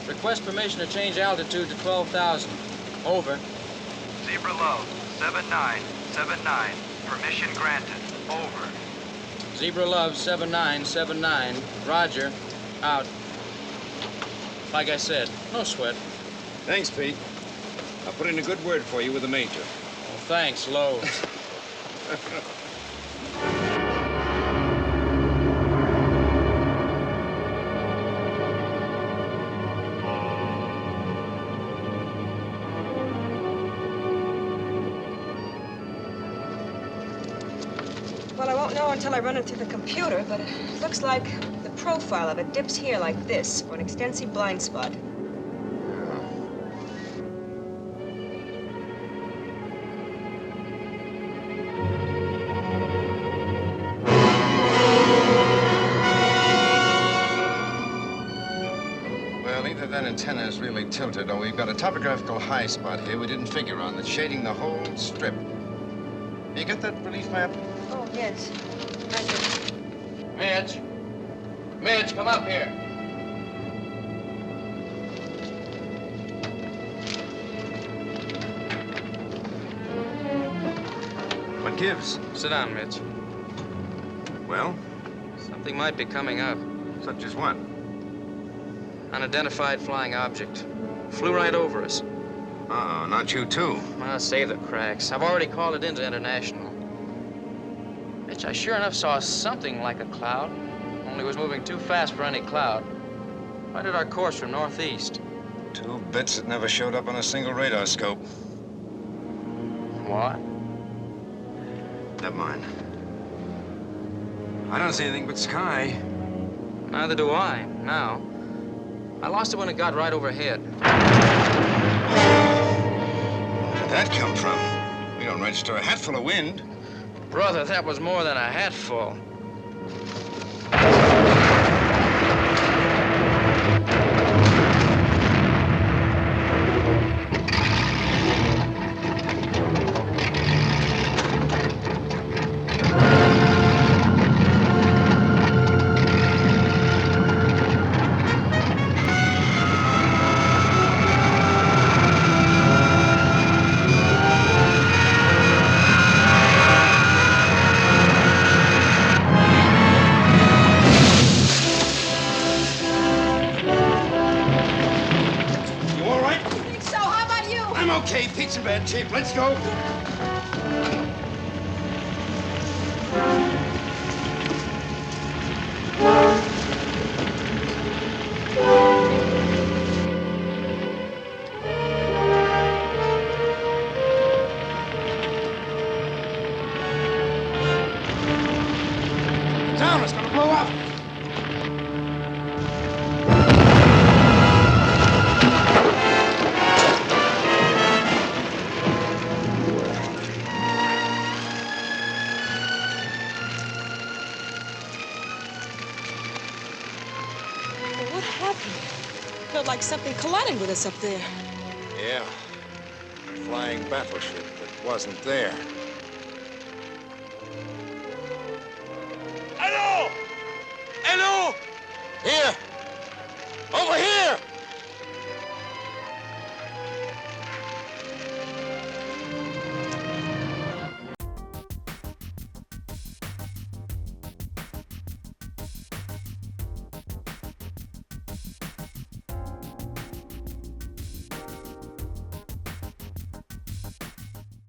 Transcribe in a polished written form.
Request permission to change altitude to 12,000. Over. Zebra Love, 7979. Permission granted. Over. Zebra Love, 7979. Roger. Out. Like I said, no sweat. Thanks, Pete. I'll put in a good word for you with the major. Well, thanks, loads. Well, I won't know until I run it through the computer, but it looks like the profile of it dips here like this, for an extensive blind spot. Well, either that antenna is really tilted, or we've got a topographical high spot here we didn't figure on that's shading the whole strip. You get that relief map? Oh, yes. Thank you. Mitch. Mitch, come up here. What gives? Sit down, Mitch. Well, Something might be coming up. such as what? Unidentified flying object. Flew right over us. Uh-oh, not you too. Save the cracks. I've already called it into International. Mitch, I sure enough saw something like a cloud. Only it was moving too fast for any cloud. Right at our course from northeast. Two bits that never showed up on a single radar scope. What? Never mind. I don't see anything but sky. Neither do I, now. I lost it when it got right overhead. Where did that come from? We don't register a hatful of wind. Brother, that was more than a hatful. Okay, pizza bad shape. Let's go. Down, it's gonna blow up. Like something collided with us up there. Yeah. A flying battleship that wasn't there.